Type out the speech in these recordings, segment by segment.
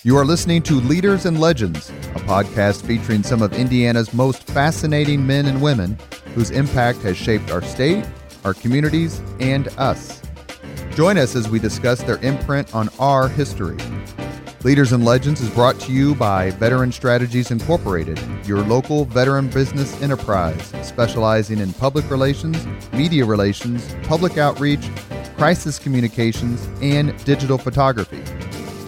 You are listening to Leaders and Legends, a podcast featuring some of Indiana's most fascinating men and women whose impact has shaped our state, our communities, and us. Join us as we discuss their imprint on our history. Leaders and Legends is brought to you by Veteran Strategies Incorporated, your local veteran business enterprise specializing in public relations, media relations, public outreach, crisis communications, and digital photography.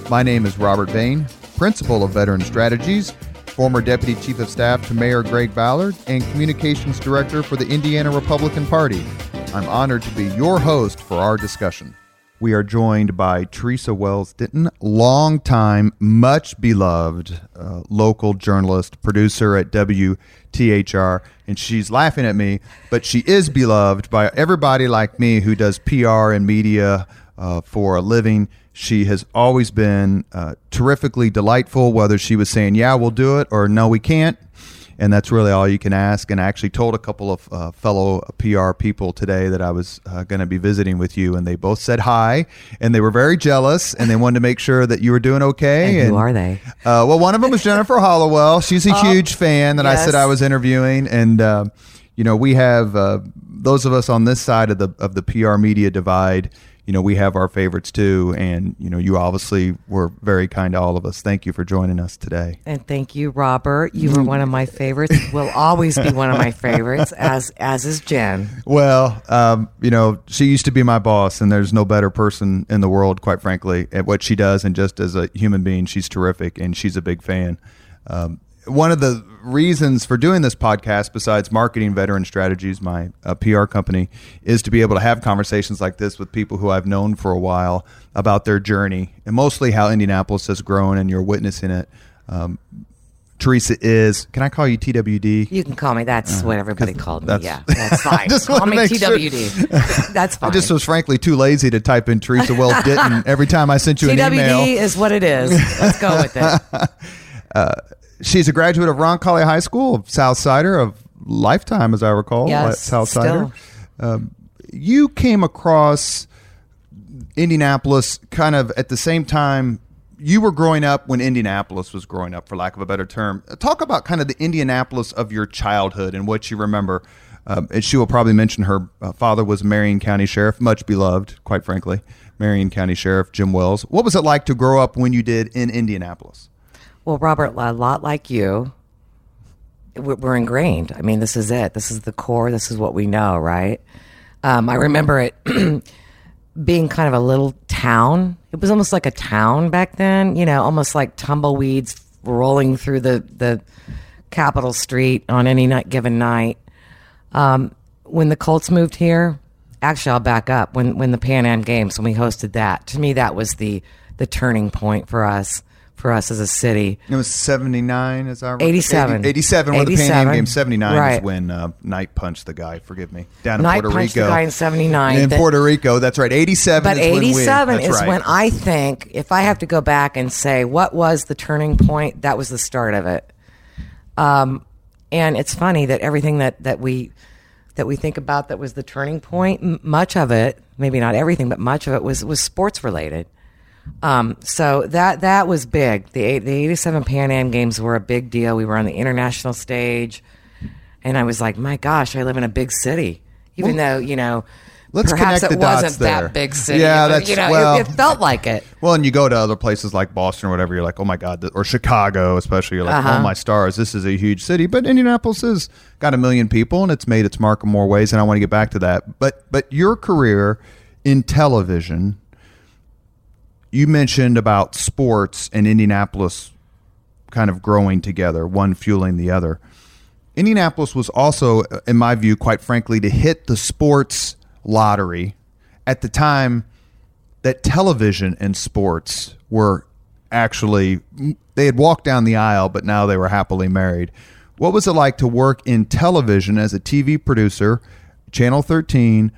My name is Robert Vane, Principal of Veteran Strategies, former Deputy Chief of Staff to Mayor Greg Ballard, and Communications Director for the Indiana Republican Party. I'm honored to be your host for our discussion. We are joined by Theresa Wells-Ditton, longtime, much beloved local journalist, producer at WTHR, and she's laughing at me, but she is beloved by everybody like me who does PR and media for a living. She has always been terrifically delightful, whether she was saying, yeah, we'll do it, or no, we can't. And that's really all you can ask. And I actually told a couple of fellow PR people today that I was going to be visiting with you, and they both said hi, and they were very jealous, and they wanted to make sure that you were doing okay. And who are they? Well, one of them was Jennifer Hollowell. She's a huge fan that I said I was interviewing. And, we have those of us on this side of the PR media divide. We have our favorites too, and you obviously were very kind to all of us. Thank you for joining us today. And thank you, Robert. You were one of my favorites. Will always be one of my favorites, as is Jen. Well, she used to be my boss, and there's no better person in the world, quite frankly, at what she does. And just as a human being, she's terrific, and she's a big fan. One of the reasons for doing this podcast, besides marketing Veteran Strategies, my PR company, is to be able to have conversations like this with people who I've known for a while about their journey, and mostly how Indianapolis has grown, and you're witnessing it. Theresa is, can I call you TWD? You can call me. That's what everybody called me. Yeah, that's fine. Call me TWD. Sure. That's fine. I just was frankly too lazy to type in Theresa Wells-Ditton every time I sent you an email. TWD is what it is. Let's go with it. She's a graduate of Roncalli High School, Southsider of lifetime, as I recall. Yes, Southsider. You came across Indianapolis kind of at the same time you were growing up when Indianapolis was growing up, for lack of a better term. Talk about kind of the Indianapolis of your childhood and what you remember. And she will probably mention her father was Marion County Sheriff, much beloved, quite frankly, Marion County Sheriff Jim Wells. What was it like to grow up when you did in Indianapolis? Well, Robert, a lot like you, we're ingrained. I mean, this is it. This is the core. This is what we know, right? I remember it being kind of a little town. It was almost like a town back then, almost like tumbleweeds rolling through the Capitol Street on any given night. When the Colts moved here, actually, I'll back up. When the Pan Am Games, when we hosted that, to me, that was the turning point for us as a city. It was 79, is that right? 87. 87 were the Pan Am Games. 79 right. Is when Knight punched the guy, forgive me, down in Puerto Rico. Knight punched the guy in 79. In Puerto Rico, that's right. 87 but is when 87 is when I think, if I have to go back and say, what was the turning point? That was the start of it. And it's funny that everything that we think about that was the turning point, much of it, maybe not everything, but much of it was sports related. So that was big. The 87 Pan Am Games were a big deal. We were on the international stage, and I was like, my gosh, I live in a big city, even though, let's perhaps it wasn't there. that big city. Yeah, but, it felt like it. Well, and you go to other places like Boston or whatever, you're like, oh my God, or Chicago especially, you're like, oh my stars, this is a huge city. But Indianapolis has got 1 million people, and it's made its mark in more ways, and I want to get back to that. But your career in television, you mentioned about sports and Indianapolis kind of growing together, one fueling the other. Indianapolis was also, in my view, quite frankly, to hit the sports lottery at the time that television and sports were actually, they had walked down the aisle, but now they were happily married. What was it like to work in television as a TV producer, Channel 13,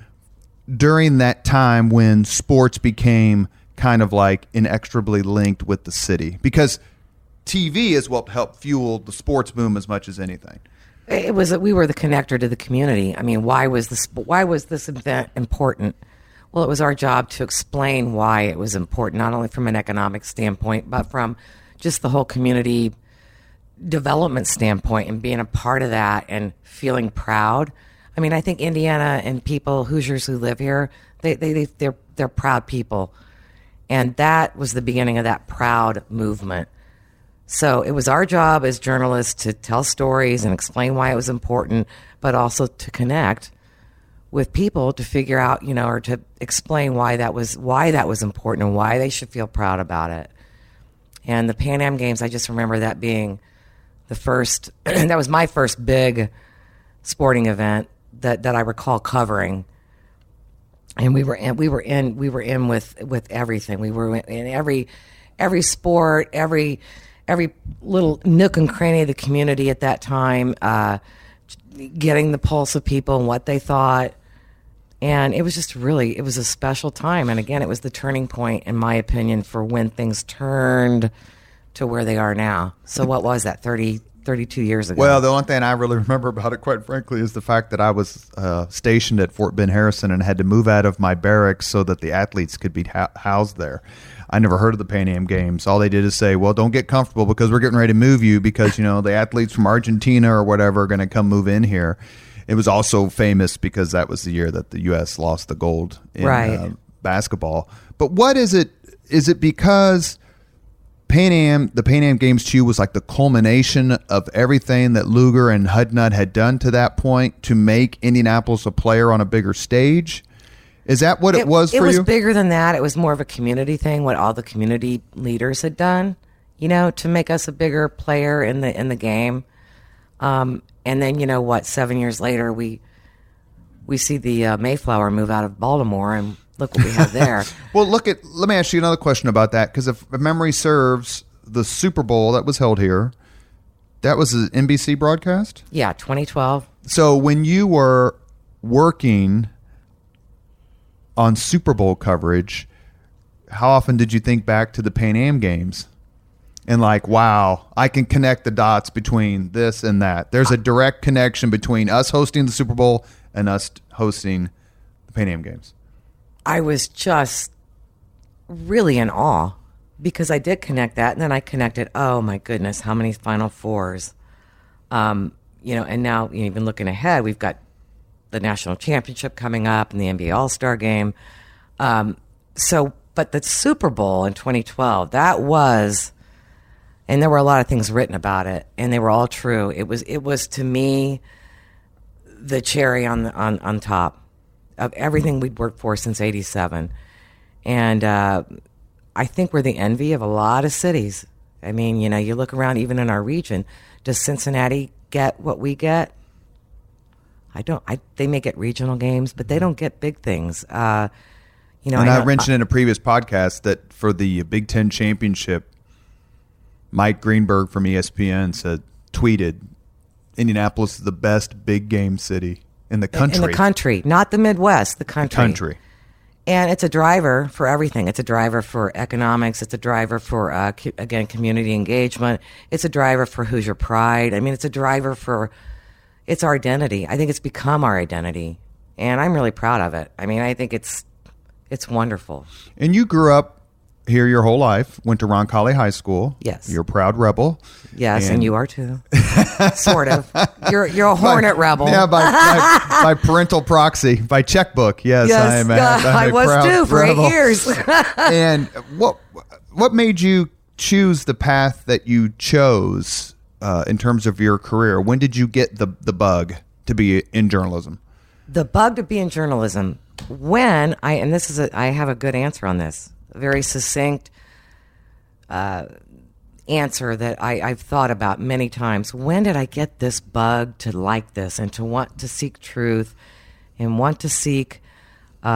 during that time when sports became kind of like inexorably linked with the city? Because TV is what helped fuel the sports boom as much as anything. It was, we were the connector to the community. I mean, why was this event important? Well, it was our job to explain why it was important, not only from an economic standpoint, but from just the whole community development standpoint and being a part of that and feeling proud. I mean, I think Indiana and people, Hoosiers who live here, they're proud people. And that was the beginning of that proud movement. So it was our job as journalists to tell stories and explain why it was important, but also to connect with people to figure out, or to explain why that was important and why they should feel proud about it. And the Pan Am Games, I just remember that being the first, that was my first big sporting event that I recall covering. And we were in with everything. We were in every sport, every little nook and cranny of the community at that time, getting the pulse of people and what they thought. And it was just it was a special time. And again, it was the turning point, in my opinion, for when things turned to where they are now. So what was that, 32 years ago? Well, the only thing I really remember about it, quite frankly, is the fact that I was stationed at Fort Ben Harrison and had to move out of my barracks so that the athletes could be housed there. I never heard of the Pan Am Games. All they did is say, well, don't get comfortable because we're getting ready to move you because, the athletes from Argentina or whatever are going to come move in here. It was also famous because that was the year that the U.S. lost the gold in basketball. But what is it? Is it because the Pan Am Games to you was like the culmination of everything that Luger and Hudnut had done to that point to make Indianapolis a player on a bigger stage? Is that what it was for you? It was bigger than that. It was more of a community thing, what all the community leaders had done, to make us a bigger player in the game. And then, 7 years later, we see the Mayflower move out of Baltimore, and look what we have there. Well, let me ask you another question about that, because if memory serves, the Super Bowl that was held here, that was an NBC broadcast? Yeah, 2012. So when you were working on Super Bowl coverage, how often did you think back to the Pan Am Games? And like, wow, I can connect the dots between this and that. There's a direct connection between us hosting the Super Bowl and us hosting the Pan Am Games. I was just really in awe because I did connect that. And then I connected, oh my goodness, how many Final Fours. And now even looking ahead, we've got the national championship coming up and the NBA All-Star game. But the Super Bowl in 2012, that was... And there were a lot of things written about it, and they were all true. It was to me the cherry on top of everything we'd worked for since '87, and I think we're the envy of a lot of cities. I mean, you look around, even in our region. Does Cincinnati get what we get? They may get regional games, but they don't get big things. I mentioned in a previous podcast that for the Big Ten championship, Mike Greenberg from ESPN tweeted, Indianapolis is the best big game city in the country. In the country, not the Midwest, the country. The country. And it's a driver for everything. It's a driver for economics. It's a driver for, again, community engagement. It's a driver for Hoosier pride. I mean, it's a driver for, it's our identity. I think it's become our identity. And I'm really proud of it. I mean, I think it's wonderful. And you grew up here your whole life, went to Roncalli High School. Yes. You're a proud rebel. Yes, and you are too. Sort of. You're a hornet rebel. Yeah, by parental proxy, by checkbook. Yes, yes, I was too for rebel. 8 years. And what made you choose the path that you chose in terms of your career? When did you get the bug to be in journalism? The bug to be in journalism. When I have a good answer on this. Very succinct answer that I've thought about many times. When did I get this bug to like this and to want to seek truth and want to seek be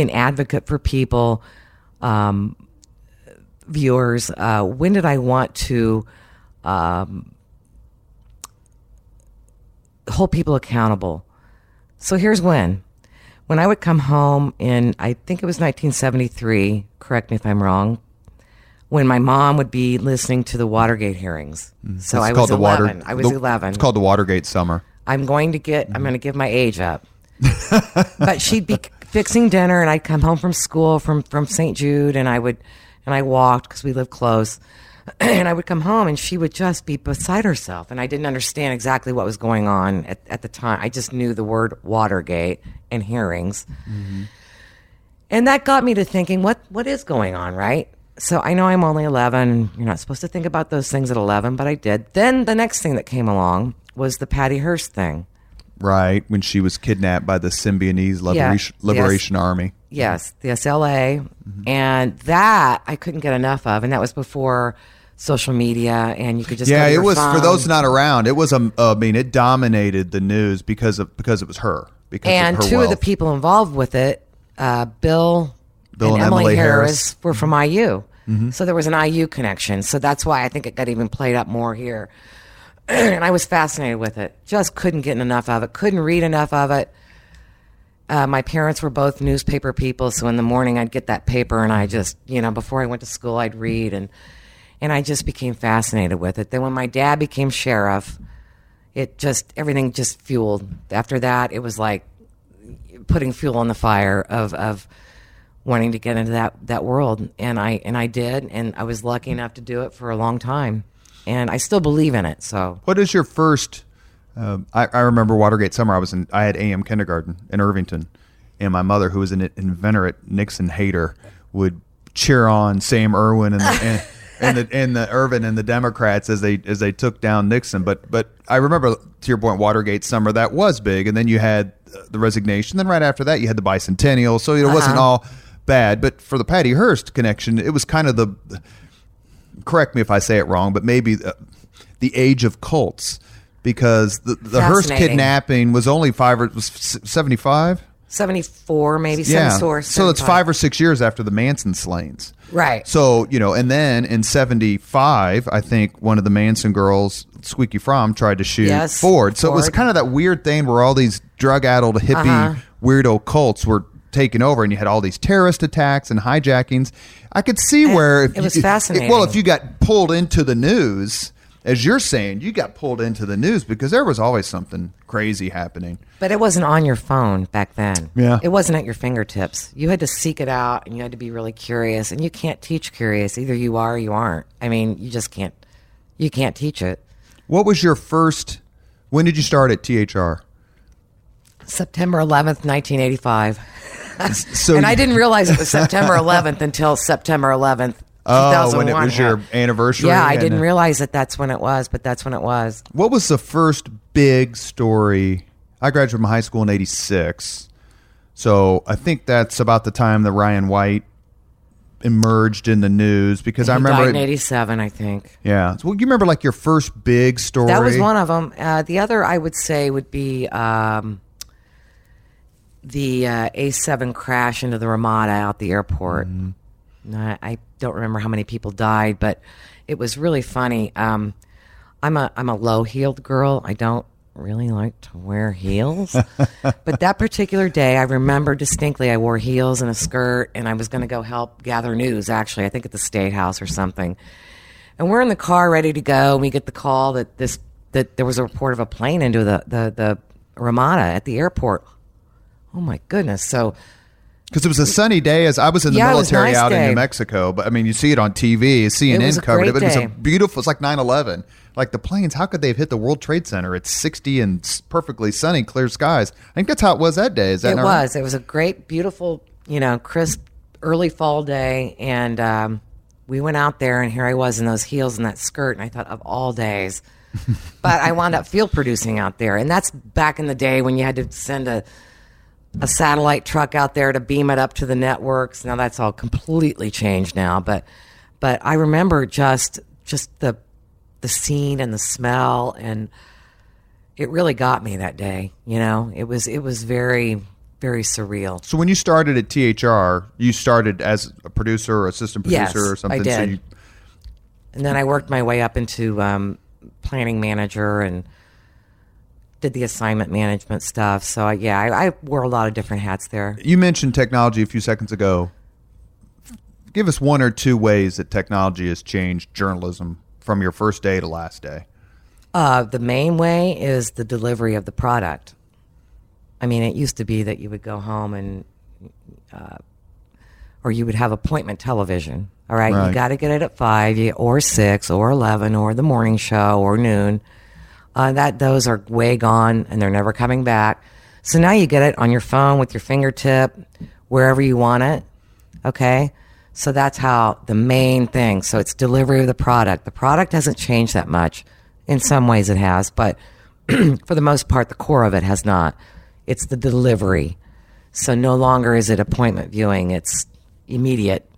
an advocate for people, viewers? When did I want to hold people accountable? So here's when. When I would come home in, I think it was 1973, correct me if I'm wrong, when my mom would be listening to the Watergate hearings. So I was 11. I was 11. It's called the Watergate Summer. I'm going to give my age up. But she'd be fixing dinner, and I'd come home from school from St. Jude, and and I walked because we lived close. And I would come home and she would just be beside herself. And I didn't understand exactly what was going on at the time. I just knew the word Watergate and hearings. Mm-hmm. And that got me to thinking, what is going on, right? So I know I'm only 11. You're not supposed to think about those things at 11, but I did. Then the next thing that came along was the Patty Hearst thing. Right, when she was kidnapped by the Symbionese Liberation Army. Yes, the SLA. Mm-hmm. And that I couldn't get enough of. And that was before social media, and you could just go to your it was phone. For those not around. It was it dominated the news because it was her. And two of the people involved with it, Bill and Emily Harris, were from IU. Mm-hmm. So there was an IU connection. So that's why I think it got even played up more here. And I was fascinated with it. Just couldn't get enough of it. Couldn't read enough of it. My parents were both newspaper people, so in the morning I'd get that paper, and I just, before I went to school, I'd read, and I just became fascinated with it. Then when my dad became sheriff, everything just fueled. After that, it was like putting fuel on the fire of wanting to get into that world. And I did, and I was lucky enough to do it for a long time. And I still believe in it. So, what is your first? I remember Watergate summer. I had AM kindergarten in Irvington, and my mother, who was an inveterate Nixon hater, would cheer on Sam Erwin and the Irvin and the Democrats as they took down Nixon. But I remember, to your point, Watergate summer, that was big, and then you had the resignation. Then right after that, you had the bicentennial. So it wasn't all bad. But for the Patty Hearst connection, it was kind of correct me if I say it wrong, but maybe the age of cults, because the Hearst kidnapping was only 75? 74, maybe, some source. So it's 5 or 6 years after the Manson slayings. Right. So, and then in 75, I think one of the Manson girls, Squeaky Fromm, tried to shoot Ford. So it was kind of that weird thing where all these drug-addled, hippie, weirdo cults were taking over, and you had all these terrorist attacks and hijackings. I could see where... It was fascinating. If you got pulled into the news... As you're saying, you got pulled into the news because there was always something crazy happening. But it wasn't on your phone back then. Yeah. It wasn't at your fingertips. You had to seek it out, and you had to be really curious. And you can't teach curious. Either you are or you aren't. I mean, you just can't. You can't teach it. What was your first... When did you start at THR? September 11th, 1985. So and I didn't realize it was September 11th until September 11th. When it was your anniversary? Yeah, I didn't realize that's when it was, but that's when it was. What was the first big story? I graduated from high school in 86, so I think that's about the time that Ryan White emerged in the news, because I remember... He died in 87, I think. Yeah. So you remember your first big story? That was one of them. The other, I would say, would be the A7 crash into the Ramada out the airport. Mm-hmm. I don't remember how many people died, but it was really funny. I'm a low-heeled girl. I don't really like to wear heels. But that particular day, I remember distinctly I wore heels and a skirt, and I was going to go help gather news, actually, I think at the State House or something. And we're in the car ready to go, and we get the call that there was a report of a plane into the Ramada at the airport. Oh, my goodness. So... Because it was a sunny day, as I was in the military out in New Mexico. But, I mean, you see it on TV. CNN covered it. But it was a beautiful, it's like 9/11. Like the planes, how could they have hit the World Trade Center? It's 60 and perfectly sunny, clear skies. I think that's how it was that day. Is that it was. Right? It was a great, beautiful, crisp, early fall day. And we went out there, and here I was in those heels and that skirt. And I thought, of all days. But I wound up field producing out there. And that's back in the day when you had to send a satellite truck out there to beam it up to the networks. Now that's all completely changed now, but I remember just the scene and the smell, and it really got me that day. It was very, very surreal. So when you started at THR, you started as a producer or assistant producer or something? I did. And then I worked my way up into planning manager and did the assignment management stuff. So, I wore a lot of different hats there. You mentioned technology a few seconds ago. Give us one or two ways that technology has changed journalism from your first day to last day. The main way is the delivery of the product. I mean, it used to be that you would go home and or you would have appointment television. All right. Right. You got to get it at 5 or 6 or 11 or the morning show or noon. Those are way gone and they're never coming back. So now you get it on your phone with your fingertip, wherever you want it. Okay. So that's how the main thing. So it's delivery of the product. The product hasn't changed that much. In some ways it has, but for the most part, the core of it has not. It's the delivery. So no longer is it appointment viewing. It's immediate.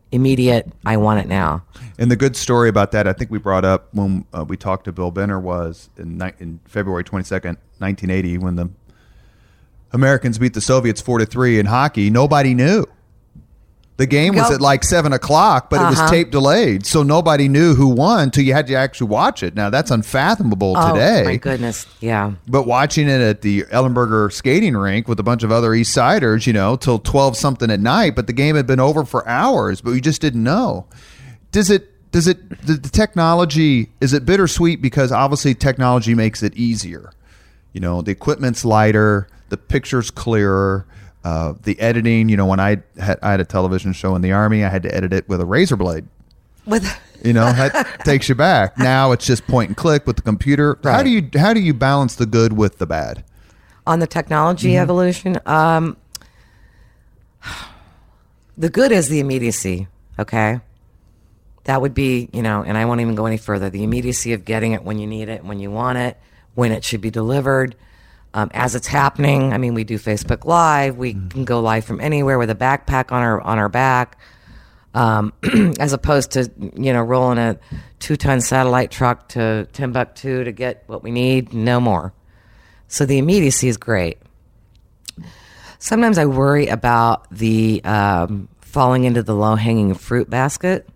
I want it now. And the good story about that, I think we brought up when we talked to Bill Benner, was in February 22nd, 1980, when the Americans beat the Soviets 4-3 in hockey. Nobody knew. The game was at like 7 o'clock, but it was tape delayed. So nobody knew who won until you had to actually watch it. Now, that's unfathomable today. Oh, my goodness. Yeah. But watching it at the Ellenberger skating rink with a bunch of other East Siders, till 12 something at night, but the game had been over for hours, but we just didn't know. The technology, is it bittersweet? Because obviously technology makes it easier. The equipment's lighter, the picture's clearer. The editing, when I had a television show in the Army, I had to edit it with a razor blade. That takes you back. Now it's just point and click with the computer. Right. How do you balance the good with the bad? On the technology evolution, the good is the immediacy. Okay, that would be and I won't even go any further. The immediacy of getting it when you need it, when you want it, when it should be delivered. As it's happening, I mean, we do Facebook Live. We can go live from anywhere with a backpack on our back, as opposed to rolling a 2-ton satellite truck to Timbuktu to get what we need. No more. So the immediacy is great. Sometimes I worry about the falling into the low-hanging fruit basket,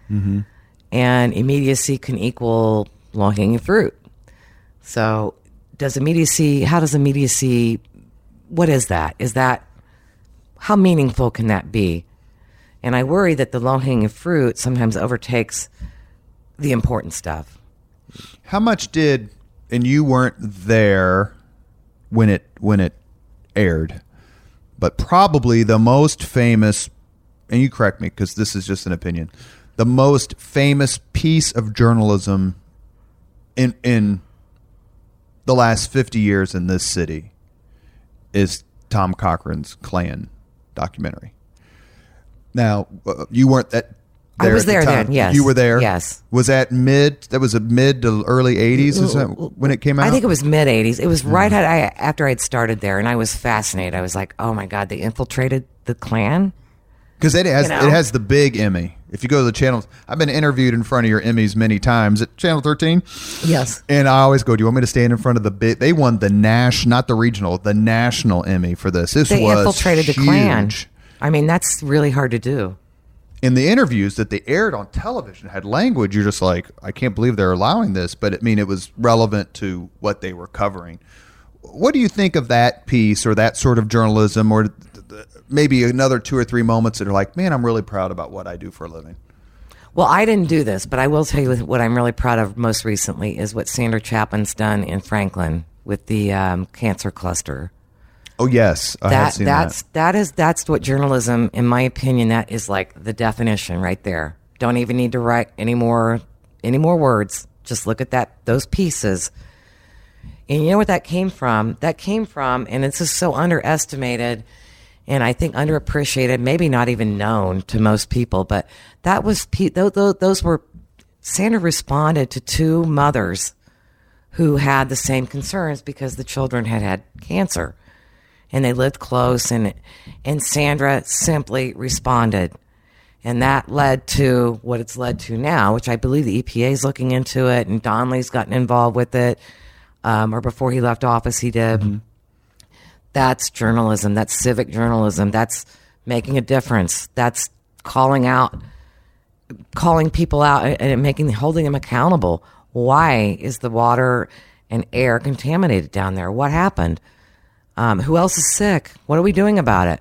and immediacy can equal low-hanging fruit. So. How does immediacy, what is that? How meaningful can that be? And I worry that the low-hanging fruit sometimes overtakes the important stuff. How much and you weren't there when it aired, but probably the most famous, and you correct me because this is just an opinion, the most famous piece of journalism in the last 50 years in this city is Tom Cochran's Klan documentary. Now, you weren't there. I was there then, yes. You were there? Yes. Was that mid to early 80s? Is that when it came out? I think it was mid 80s. It was right after I'd started there, and I was fascinated. I was like, oh my God, they infiltrated the Klan? Because it has the big Emmy. If you go to the channels, I've been interviewed in front of your Emmys many times at Channel 13. Yes. And I always go, do you want me to stand in front of the big? They won the not the regional, the national Emmy for this. They infiltrated huge. The Klan. I mean, that's really hard to do. In the interviews that they aired on television had language. You're just like, I can't believe they're allowing this. But it was relevant to what they were covering. What do you think of that piece or that sort of journalism, or maybe another 2 or 3 moments that are like, man, I'm really proud about what I do for a living? Well, I didn't do this, but I will tell you what I'm really proud of most recently is what Sandra Chapman's done in Franklin with the cancer cluster. Oh, yes. I have seen that. That's what journalism, in my opinion, that is like the definition right there. Don't even need to write any more words. Just look at those pieces. And you know what that came from? That came from, and it's just so underestimated and I think underappreciated, maybe not even known to most people, but that was, those were, Sandra responded to 2 mothers who had the same concerns because the children had cancer and they lived close, and Sandra simply responded. And that led to what it's led to now, which I believe the EPA is looking into it, and Donnelly's gotten involved with it, or before he left office, he did. Mm-hmm. That's journalism. That's civic journalism. That's making a difference. That's calling people out and holding them accountable. Why is the water and air contaminated down there? What happened? Who else is sick? What are we doing about it?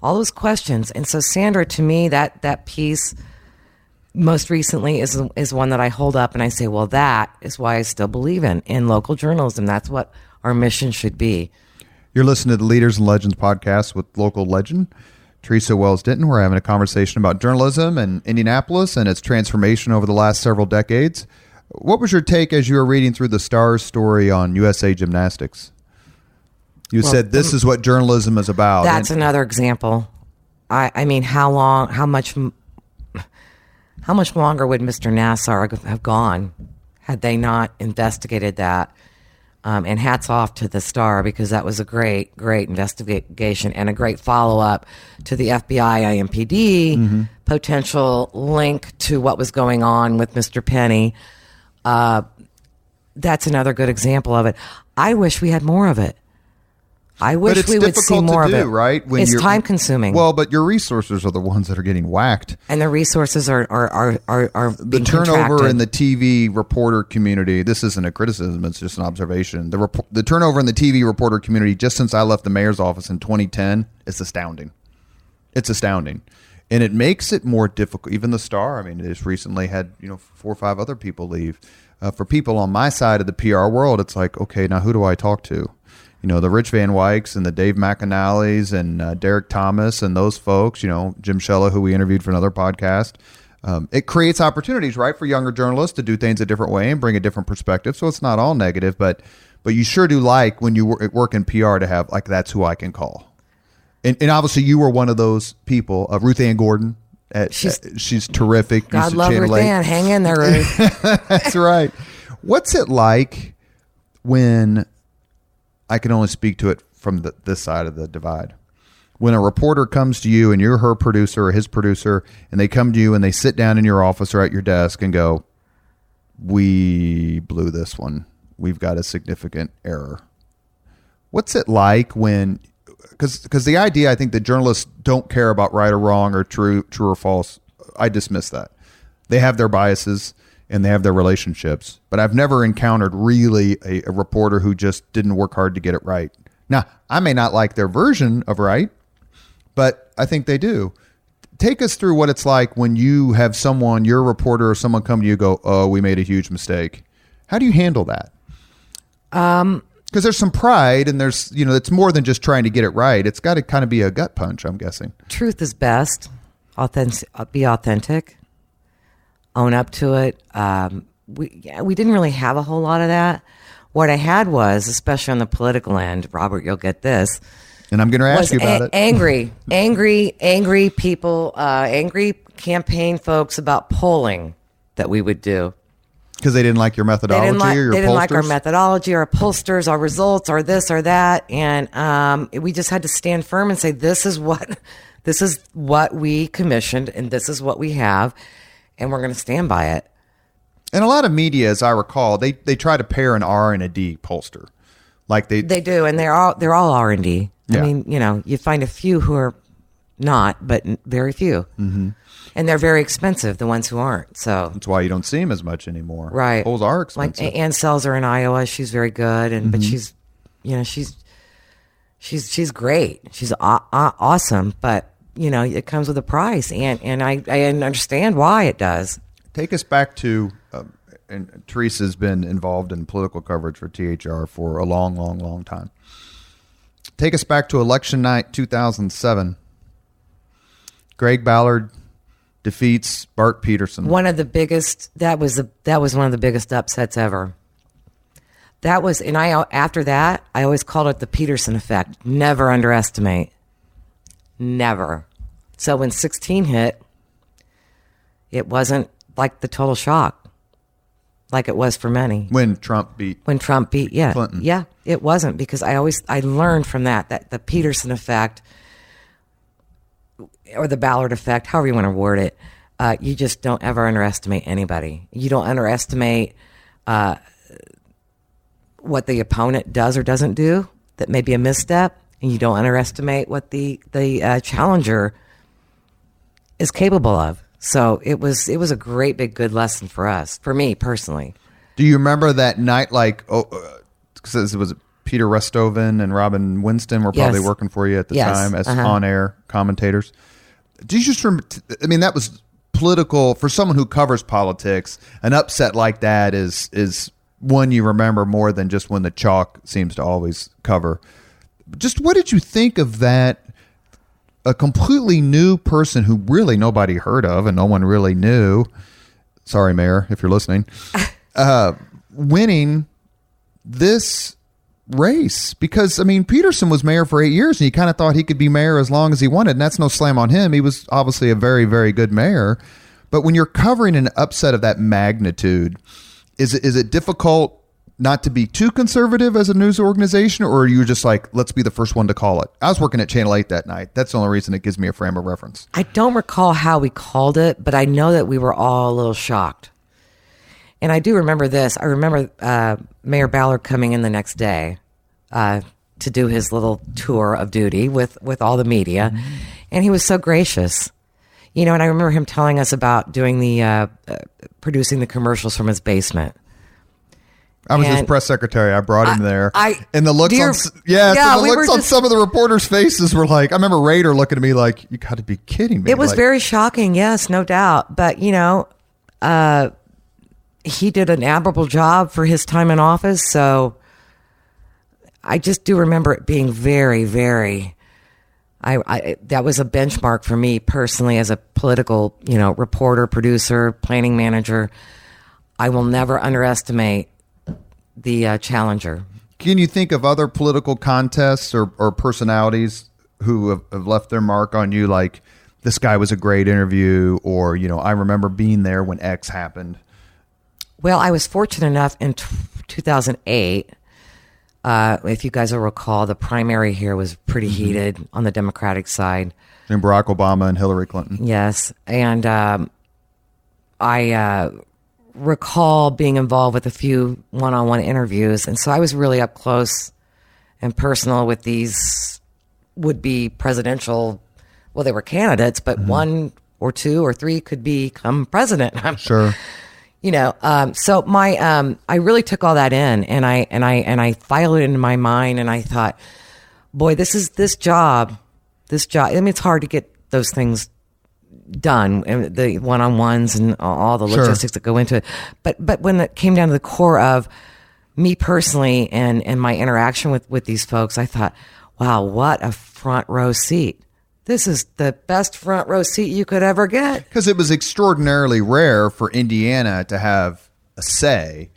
All those questions. And so Sandra, to me, that piece most recently is one that I hold up and I say, well, that is why I still believe in local journalism. That's what our mission should be. You're listening to the Leaders and Legends podcast with local legend Theresa Wells-Ditton. We're having a conversation about journalism and Indianapolis and its transformation over the last several decades. What was your take as you were reading through the Stars story on USA Gymnastics? You said this is what journalism is about. That's another example. I mean, how much longer would Mr. Nassar have gone had they not investigated that? And hats off to the Star, because that was a great investigation and a great follow-up to the FBI IMPD potential link to what was going on with Mr. Penny. That's another good example of it. I wish we had more of it. I wish we would see more of it. Right? It's time consuming. Well, but your resources are the ones that are getting whacked. And the resources are being the turnover contracted. in the TV reporter community. This isn't a criticism; it's just an observation. The turnover in the TV reporter community just since I left the mayor's office in 2010 is astounding. It's astounding, and it makes it more difficult. Even the Star. I mean, it just recently had 4 or 5 other people leave. For people on my side of the PR world, it's like, okay, now who do I talk to? The Rich Van Wykes and the Dave McAnally's and Derek Thomas and those folks, Jim Shella, who we interviewed for another podcast. It creates opportunities, right, for younger journalists to do things a different way and bring a different perspective. So it's not all negative, but you sure do like when you work in PR to have, like, that's who I can call. And obviously you were one of those people. Ruth Ann Gordon, she's terrific. God love Ruth Ann. Hang in there, Ruth. That's right. What's it like when... I can only speak to it from this side of the divide. When a reporter comes to you and you're her producer or his producer, and they come to you and they sit down in your office or at your desk and go, we blew this one. We've got a significant error. What's it like when, because the idea, I think, that journalists don't care about right or wrong or true or false, I dismiss that. They have their biases and they have their relationships. But I've never encountered really a reporter who just didn't work hard to get it right. Now, I may not like their version of right, but I think they do. Take us through what it's like when you have someone, your reporter or someone come to you and go, oh, we made a huge mistake. How do you handle that? Because there's some pride and there's, it's more than just trying to get it right. It's got to kind of be a gut punch, I'm guessing. Truth is best. Be authentic. Own up to it. We didn't really have a whole lot of that. What I had was, especially on the political end, Robert, you'll get this. And I'm going to ask you about it. Angry people, angry campaign folks about polling that we would do. Because they didn't like your methodology or your pollsters? They didn't like our methodology, our pollsters, our results, or this or that. And we just had to stand firm and say, this is what we commissioned and this is what we have. And we're going to stand by it. And a lot of media, as I recall, they try to pair an R and a D pollster, like they do, and they're all R&D. Yeah. I mean, you find a few who are not, but very few, and they're very expensive. The ones who aren't, so that's why you don't see them as much anymore. Right, polls are expensive. Like Ann Selzer in Iowa, she's very good, and but she's great. She's awesome, but. It comes with a price, and I understand why it does. Take us back to, and Theresa's been involved in political coverage for THR for a long, long, long time. Take us back to election night 2007. Greg Ballard defeats Bart Peterson. One of the biggest. That was one of the biggest upsets ever. That was, and after that, I always called it the Peterson effect. Never underestimate. Never. So when 16 hit, it wasn't like the total shock, like it was for many. When Trump beat yeah, Clinton. Yeah, it wasn't, because I learned from that the Peterson effect or the Ballard effect, however you want to word it. You just don't ever underestimate anybody. You don't underestimate what the opponent does or doesn't do that may be a misstep. And you don't underestimate what the challenger is capable of. So it was a great big good lesson for us, for me personally. Do you remember that night? Because it was Peter Restoven and Robin Winston were probably working for you at the time as on-air commentators. Do you just remember? That was political for someone who covers politics. An upset like that is one you remember more than just when the chalk seems to always cover. Just what did you think of that a completely new person who really nobody heard of and no one really knew. Sorry, Mayor, if you're listening, winning this race. Because, I mean, Peterson was mayor for 8 years and you kind of thought he could be mayor as long as he wanted. And that's no slam on him. He was obviously a very, very good mayor. But when you're covering an upset of that magnitude, is it difficult not to be too conservative as a news organization, or are you just like, let's be the first one to call it? I was working at Channel 8 that night. That's the only reason it gives me a frame of reference. I don't recall how we called it, but I know that we were all a little shocked. And I do remember this. I remember Mayor Ballard coming in the next day to do his little tour of duty with all the media. Mm-hmm. And he was so gracious. You know, and I remember him telling us about doing the producing the commercials from his basement. I was his press secretary. I brought him there. And the looks on some of the reporters' faces were like, I remember Rader looking at me like, you got to be kidding me. It was very shocking, yes, no doubt. But, you know, he did an admirable job for his time in office. So I just do remember it being very, very, that was a benchmark for me personally as a political, you know, reporter, producer, planning manager. I will never underestimate the challenger. Can you think of other political contests or personalities who have left their mark on you? Like, this guy was a great interview, or, you know, I remember being there when X happened. Well, I was fortunate enough in 2008. If you guys will recall, the primary here was pretty heated on the Democratic side. And Barack Obama and Hillary Clinton. Yes. And I recall being involved with a few one-on-one interviews. And so I was really up close and personal with these would-be presidential, well, they were candidates, but one or two or three could become president. Sure. You know, so I really took all that in and I filed it into my mind and I thought, boy, this job, I mean, it's hard to get those things done, and the one-on-ones and all the logistics that go into it. But when it came down to the core of me personally and my interaction with these folks, I thought, wow, what a front row seat. This is the best front row seat you could ever get. Because it was extraordinarily rare for Indiana to have a say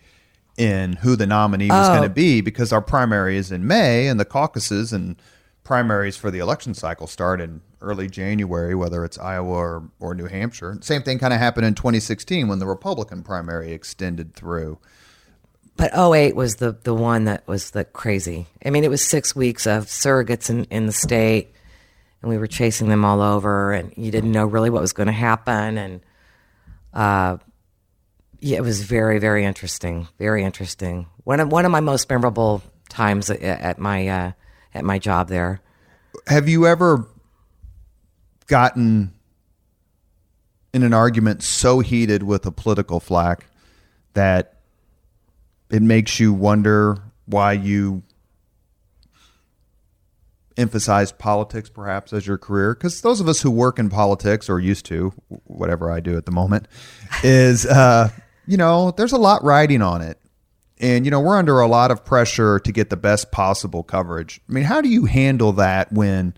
in who the nominee was going to be, because our primary is in May and the caucuses and primaries for the election cycle start in early January, whether it's Iowa or New Hampshire. Same thing kind of happened in 2016 when the Republican primary extended through. But 2008 was the one that was the crazy. I mean, it was 6 weeks of surrogates in the state, and we were chasing them all over, and you didn't know really what was going to happen. And it was very, very interesting. Very interesting. One of my most memorable times at my job there. Have you ever gotten in an argument so heated with a political flack that it makes you wonder why you emphasize politics perhaps as your career? Because those of us who work in politics, or used to, whatever I do at the moment, is, there's a lot riding on it. And, we're under a lot of pressure to get the best possible coverage. I mean, how do you handle that when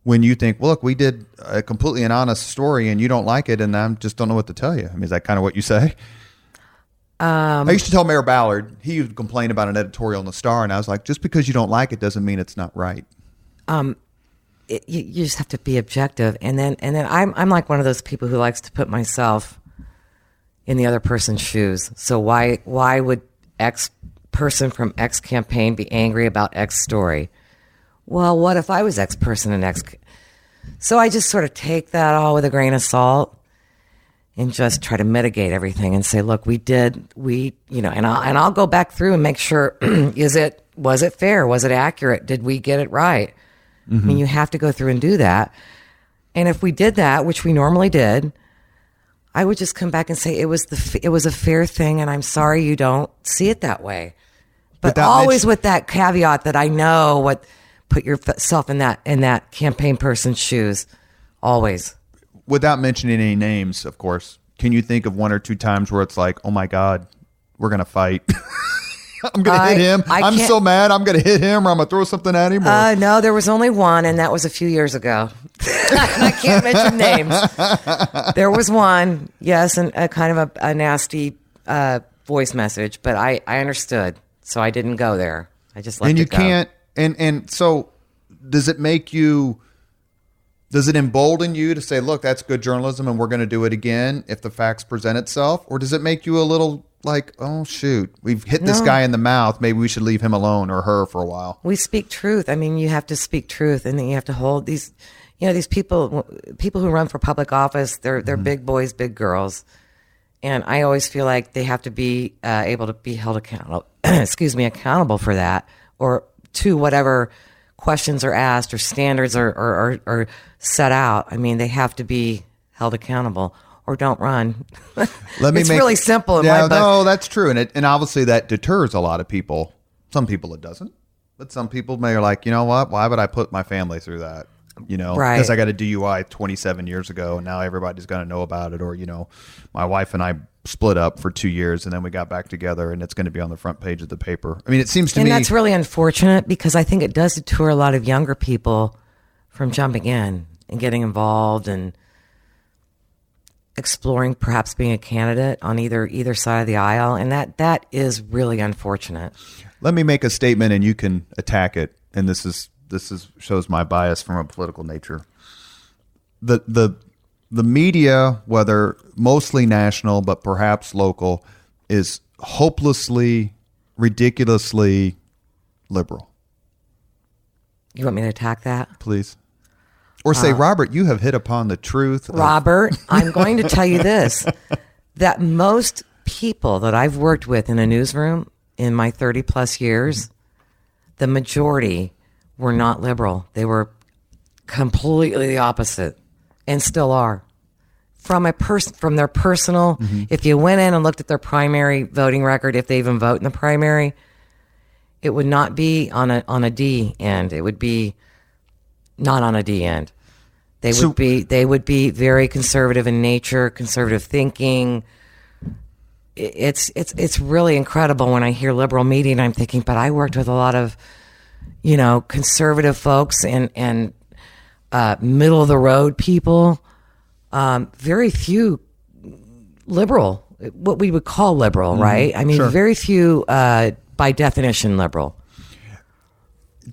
you think, well, look, we did a completely an honest story and you don't like it and I just don't know what to tell you? I mean, is that kind of what you say? I used to tell Mayor Ballard, he would complain about an editorial in the Star, and I was like, just because you don't like it doesn't mean it's not right. You just have to be objective. And then I'm like one of those people who likes to put myself in the other person's shoes. So why would X person from X campaign be angry about X story? Well, what if I was X person and X? So I just sort of take that all with a grain of salt and just try to mitigate everything and say, look, and I'll go back through and make sure, was it fair? Was it accurate? Did we get it right? Mm-hmm. I mean, you have to go through and do that. And if we did that, which we normally did, I would just come back and say it was a fair thing, and I'm sorry you don't see it that way. But always with that caveat that I know put yourself in that campaign person's shoes, always. Without mentioning any names, of course, can you think of one or two times where it's like, oh my God, we're going to fight? I'm going to hit him. I'm so mad. I'm going to hit him, or I'm going to throw something at him. No, there was only one, and that was a few years ago. I can't mention names. There was one, yes, and a kind of a nasty voice message, but I understood, so I didn't go there. I just let it go. And you can't. And so, does it make you? Does it embolden you to say, "Look, that's good journalism, and we're going to do it again if the facts present itself," or does it make you a little like, "Oh shoot, we've hit this guy in the mouth. Maybe we should leave him alone or her for a while"? We speak truth. I mean, you have to speak truth, and then you have to hold these. You know, these people who run for public office. They're big boys, big girls, and I always feel like they have to be able to be held accountable. Accountable for that, or to whatever questions are asked or standards are set out. I mean, they have to be held accountable or don't run. It's really simple in my book. No, that's true. And obviously that deters a lot of people. Some people it doesn't. But some people may are like, you know what? Why would I put my family through that? You know, because I got a DUI 27 years ago and now everybody's going to know about it. Or, you know, my wife and I split up for 2 years and then we got back together and it's going to be on the front page of the paper. I mean, it seems to me. And that's really unfortunate because I think it does deter a lot of younger people from jumping in and getting involved and exploring perhaps being a candidate on either side of the aisle. And that is really unfortunate. Let me make a statement and you can attack it. And this shows my bias from a political nature. The media, whether mostly national but perhaps local, is hopelessly, ridiculously liberal. You want me to attack that? Please. Or say, Robert, you have hit upon the truth. Robert, I'm going to tell you this, that most people that I've worked with in a newsroom in my 30 plus years, the majority were not liberal. They were completely the opposite and still are. From their personal, if you went in and looked at their primary voting record, if they even vote in the primary, it would not be on a D end. It would be not on a D end. They would be very conservative in nature, conservative thinking. It's really incredible when I hear liberal media and I'm thinking, but I worked with a lot of, you know, conservative folks and middle of the road people. Very few liberal, what we would call liberal, right? I mean, very few, by definition, liberal.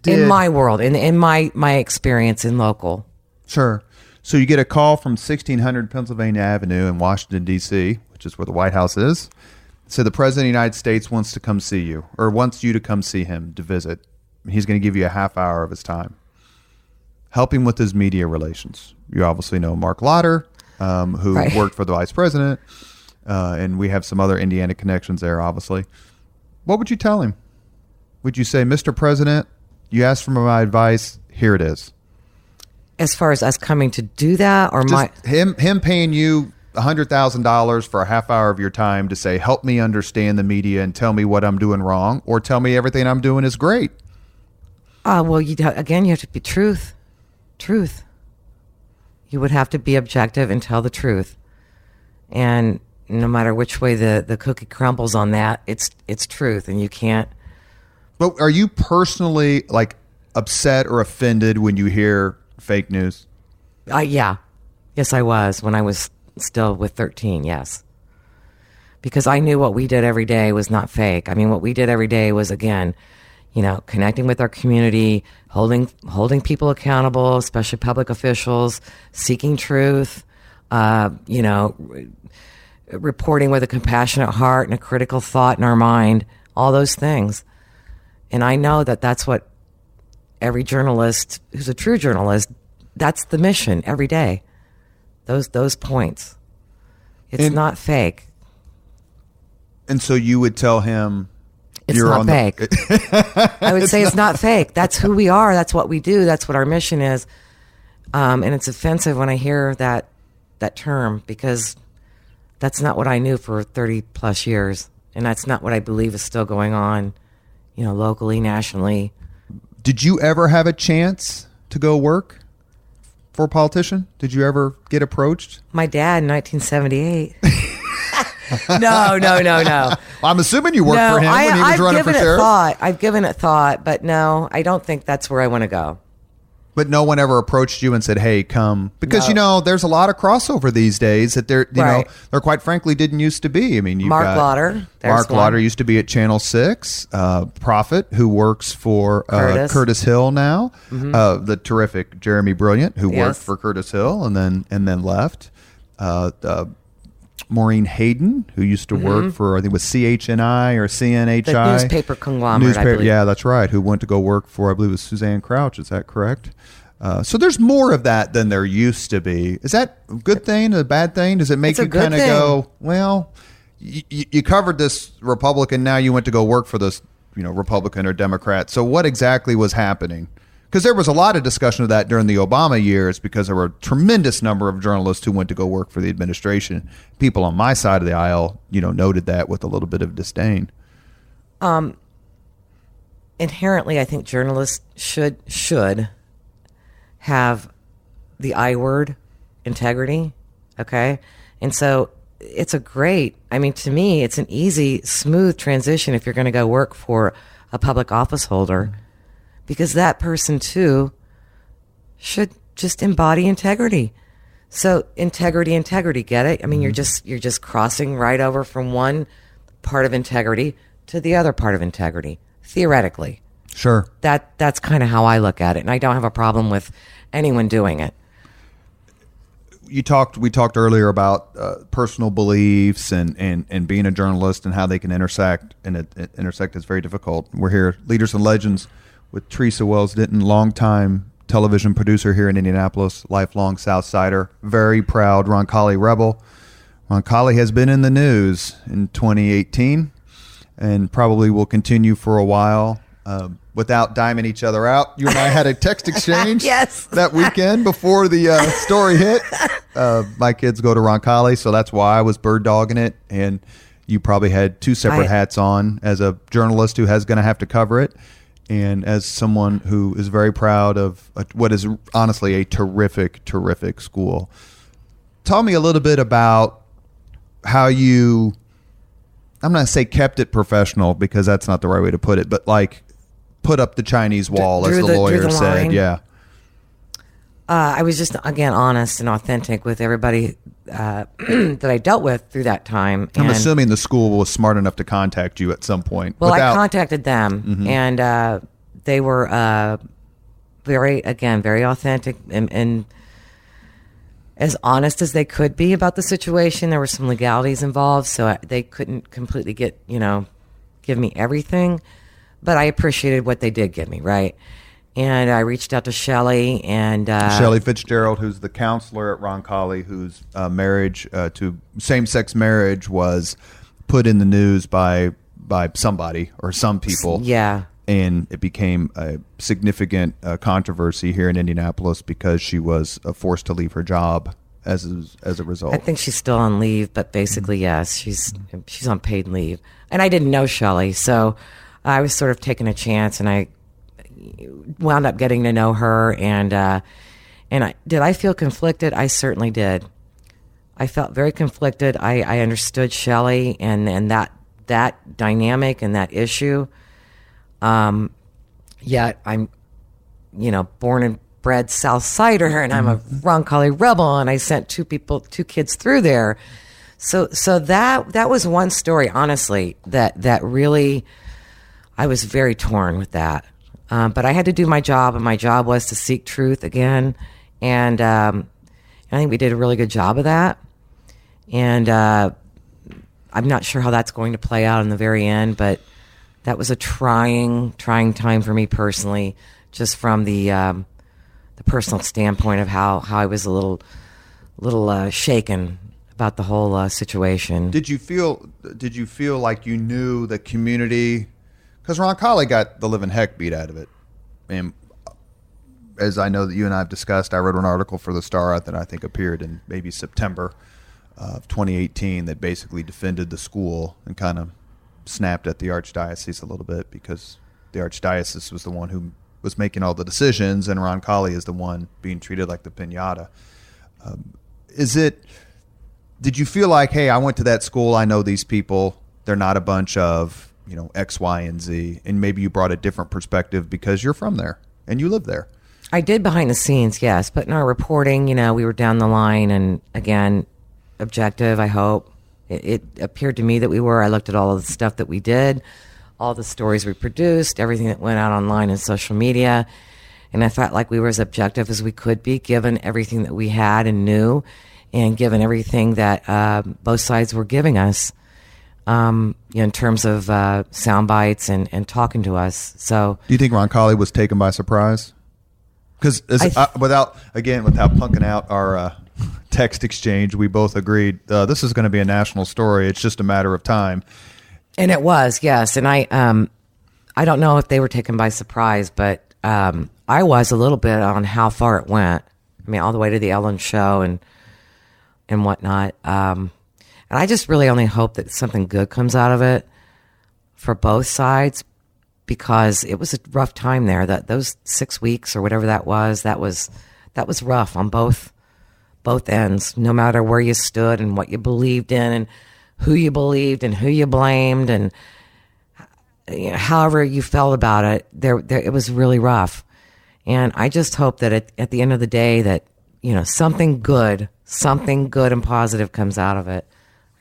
In my world, in my experience in local. Sure. So you get a call from 1600 Pennsylvania Avenue in Washington, D.C., which is where the White House is. So the President of the United States wants to come see you, or wants you to come see him to visit. He's going to give you a half hour of his time. Help him with his media relations. You obviously know Mark Lauder, who worked for the vice president, and we have some other Indiana connections there, obviously. What would you tell him? Would you say, Mr. President, you asked for my advice, here it is? As far as us coming to do that, or him paying you $100,000 for a half hour of your time to say, help me understand the media and tell me what I'm doing wrong, or tell me everything I'm doing is great? Well, you have to be truth. You would have to be objective and tell the truth. And no matter which way the cookie crumbles on that, it's truth, and you can't. But are you personally like upset or offended when you hear fake news? Yeah. Yes, I was when I was still with 13, yes. Because I knew what we did every day was not fake. I mean, what we did every day was, again, you know, connecting with our community, holding people accountable, especially public officials, seeking truth, you know, reporting with a compassionate heart and a critical thought in our mind, all those things. And I know that that's what every journalist who's a true journalist, that's the mission every day. Those points. It's not fake. And so you would tell him it's not fake. I would say it's not fake. That's who we are. That's what we do. That's what our mission is. And it's offensive when I hear that term, because that's not what I knew for 30 plus years. And that's not what I believe is still going on, you know, locally, nationally. Did you ever have a chance to go work for a politician? Did you ever get approached? My dad in 1978. No. Well, I'm assuming you worked for him when he was running for sheriff. I've given it thought, but no, I don't think that's where I want to go. But no one ever approached you and said, "Hey, come," because there's a lot of crossover these days that there quite frankly didn't used to be. I mean, Mark Lauder. Mark Lauder used to be at Channel 6. Prophet, who works for Curtis Hill now. The terrific Jeremy Brilliant, who worked for Curtis Hill and then left. Maureen Hayden, who used to work for, I think it was CHNI or CNHI. The newspaper conglomerate, I believe. Yeah, that's right. Who went to go work for, I believe it was Suzanne Crouch. Is that correct? So there's more of that than there used to be. Is that a good thing, a bad thing? Does it make you kind of go, well, you covered this Republican, now you went to go work for this Republican or Democrat. So what exactly was happening? Because there was a lot of discussion of that during the Obama years, because there were a tremendous number of journalists who went to go work for the administration. People on my side of the aisle, noted that with a little bit of disdain. Inherently, I think journalists should have the I word, integrity. Okay. And so to me, it's an easy, smooth transition if you're going to go work for a public office holder. Because that person, too, should just embody integrity. So integrity, get it? I mean, you're just crossing right over from one part of integrity to the other part of integrity, theoretically. Sure. That's kind of how I look at it, and I don't have a problem with anyone doing it. We talked earlier about personal beliefs and being a journalist and how they can intersect, and intersect is very difficult. We're here, Leaders and Legends, with Theresa Wells-Ditton, longtime television producer here in Indianapolis, lifelong Southsider, very proud Roncalli rebel. Roncalli has been in the news in 2018 and probably will continue for a while. Without diming each other out, you and I had a text exchange that weekend before the story hit. My kids go to Roncalli, so that's why I was bird dogging it. And you probably had two separate hats on as a journalist who has going to have to cover it, and as someone who is very proud of what is honestly a terrific, terrific school. Tell me a little bit about how you, I'm not going to say kept it professional, because that's not the right way to put it, but like put up the Chinese wall, as the lawyer said. Yeah. I was just, again, honest and authentic with everybody that I dealt with through that time. I'm assuming the school was smart enough to contact you at some point. Well, I contacted them, and they were very authentic and as honest as they could be about the situation. There were some legalities involved, so they couldn't completely give me everything, but I appreciated what they did give me, right? And I reached out to Shelley and Shelley Fitzgerald, who's the counselor at Roncalli, whose marriage to same-sex marriage was put in the news by somebody or some people. Yeah. And it became a significant controversy here in Indianapolis because she was forced to leave her job as a result. I think she's still on leave, but basically, yes, she's on paid leave. And I didn't know Shelley, so I was sort of taking a chance, and I wound up getting to know her. And did I feel conflicted? I certainly did. I felt very conflicted. I understood Shelley and that dynamic and that issue. Yet I'm, born and bred Southsider, and I'm a Roncalli rebel, and I sent two kids through there. So that was one story, honestly, that really, I was very torn with that. But I had to do my job, and my job was to seek truth again. And I think we did a really good job of that. And I'm not sure how that's going to play out in the very end, but that was a trying time for me personally, just from the personal standpoint of how I was a little shaken about the whole situation. Did you feel like you knew the community? Because Roncalli got the living heck beat out of it. And as I know that you and I have discussed, I wrote an article for the Star that I think appeared in maybe September of 2018 that basically defended the school and kind of snapped at the Archdiocese a little bit, because the Archdiocese was the one who was making all the decisions, and Roncalli is the one being treated like the piñata. Did you feel like, hey, I went to that school, I know these people, they're not a bunch of X, Y, and Z, and maybe you brought a different perspective because you're from there and you live there? I did behind the scenes, yes. But in our reporting, we were down the line and, again, objective, I hope. It appeared to me that we were. I looked at all of the stuff that we did, all the stories we produced, everything that went out online and social media. And I felt like we were as objective as we could be, given everything that we had and knew, and given everything that both sides were giving us, in terms of sound bites and talking to us. So, do you think Roncalli was taken by surprise? Because without punking out our text exchange, we both agreed this is going to be a national story. It's just a matter of time. And it was, yes. And I don't know if they were taken by surprise, but I was a little bit on how far it went. I mean, all the way to the Ellen show and whatnot. And I just really only hope that something good comes out of it for both sides, because it was a rough time there. Those 6 weeks or whatever that was rough on both ends, no matter where you stood and what you believed in and who you believed and who you blamed, and however you felt about it, it was really rough. And I just hope that at the end of the day that, something good and positive comes out of it.